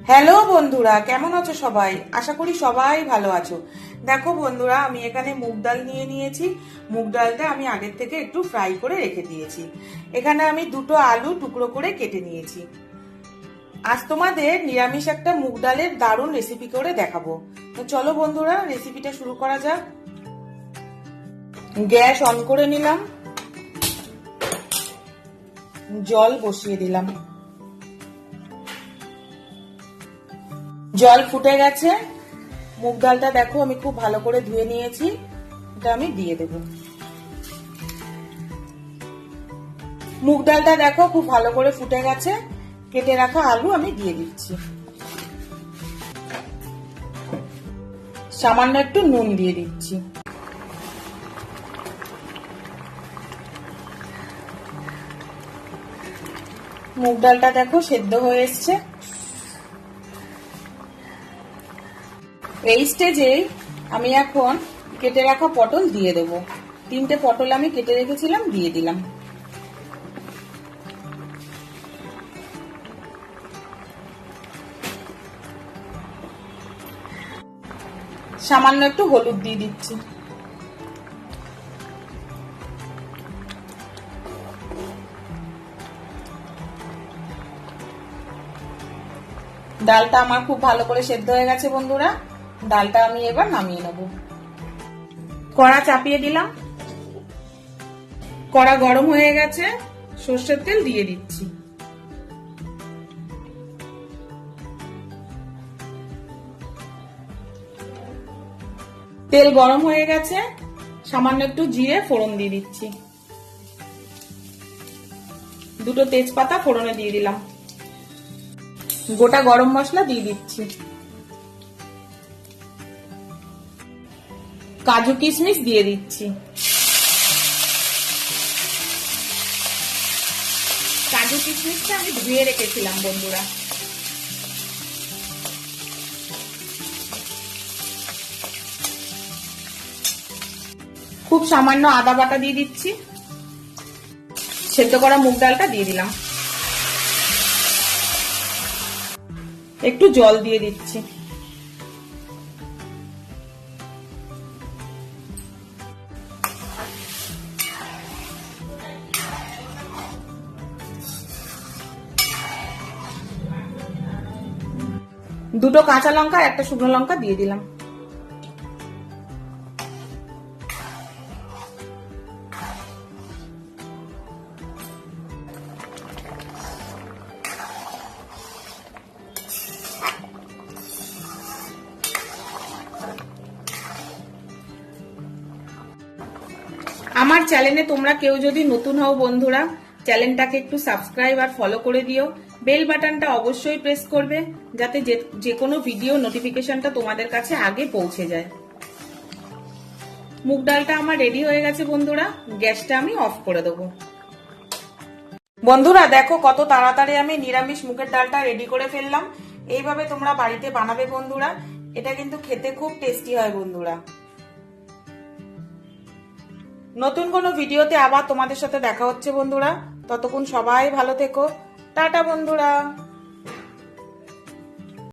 Hello বন্ধুরা, কেমন আছো সবাই? আশা করি সবাই ভালো আছো। দেখো বন্ধুরা, আমি এখানে মুগ ডাল নিয়ে নিয়েছি। মুগ ডালটা আমি আগের থেকে একটু ফ্রাই করে রেখে দিয়েছি। এখানে আমি দুটো আলু টুকরো করে কেটে নিয়েছি। আজ তোমাদের নিরামিষ একটা মুগ ডালের দারুণ রেসিপি করে দেখাবো। তো চলো বন্ধুরা, রেসিপিটা শুরু করা যাক। গ্যাস অন করে নিলাম, জল বসিয়ে দিলাম। জল ফুটে গেছে। মুগ ডালটা দেখো আমি খুব ভালো করে ধুয়ে নিয়েছি, এটা আমি দিয়ে দেব। মুগ ডালটা দেখো খুব ভালো করে ফুটে গেছে। কেটে রাখা আলু আমি দিয়ে দিচ্ছি। সামান্য একটু নুন দিয়ে দিচ্ছি। মুগ ডালটা দেখো সেদ্ধ হয়ে এসছে। এই স্টেজে আমি এখন কেটে রাখা পটল দিয়ে দেব। 3টে পটল আমি কেটে রেখেছিলাম, দিয়ে দিলাম। সামান্য একটু হলুদ দিয়ে দিচ্ছি। ডালটা আমার খুব ভালো করে সেদ্ধ হয়ে গেছে বন্ধুরা। ডালটা আমি এবার নামিয়ে নেব। কড়া চাপিয়ে দিলাম, কড়া গরম হয়ে গেছে। সর্ষের তেল দিয়ে দিচ্ছি। তেল গরম হয়ে গেছে, সামান্য একটু জিরে ফোড়ন দিয়ে দিচ্ছি। দুটো তেজপাতা ফোড়নে দিয়ে দিলাম। গোটা গরম মশলা দিয়ে দিচ্ছি। কাজু কিশমিশ দিয়ে দিচ্ছি। কাজু কিশমিশটা আমি ধুয়ে রেখেছিলাম বন্ধুরা। খুব সামান্য আদা বাটা দিয়ে দিচ্ছি। সেদ্ধ করা মুগ ডালটা দিয়ে দিলাম। একটু জল দিয়ে দিচ্ছি। দুটো কাঁচা লঙ্কা, একটা শুকনো লঙ্কা দিয়ে দিলাম। আমার চ্যানেলে তোমরা কেউ যদি নতুন হও বন্ধুরা, চ্যানেলটাকে একটু সাবস্ক্রাইব আর ফলো করে দিও। বেল বাটনটা অবশ্যই প্রেস করবে, যাতে যে কোনো ভিডিও নোটিফিকেশনটা তোমাদের কাছে আগে পৌঁছে যায়। মুগ ডালটা আমার রেডি হয়ে গেছে বন্ধুরা। গ্যাসটা আমি অফ করে দেবো। বন্ধুরা দেখো কত তাড়াতাড়ি আমি নিরামিষ মুগের ডালটা রেডি করে ফেললাম। এইভাবে তোমরা বাড়িতে বানাবে বন্ধুরা, এটা কিন্তু খেতে খুব টেস্টি হয় বন্ধুরা। নতুন কোনো ভিডিওতে আবার তোমাদের সাথে দেখা হচ্ছে বন্ধুরা। ততক্ষণ সবাই ভালো থেকো। টাটা বন্ধুরা।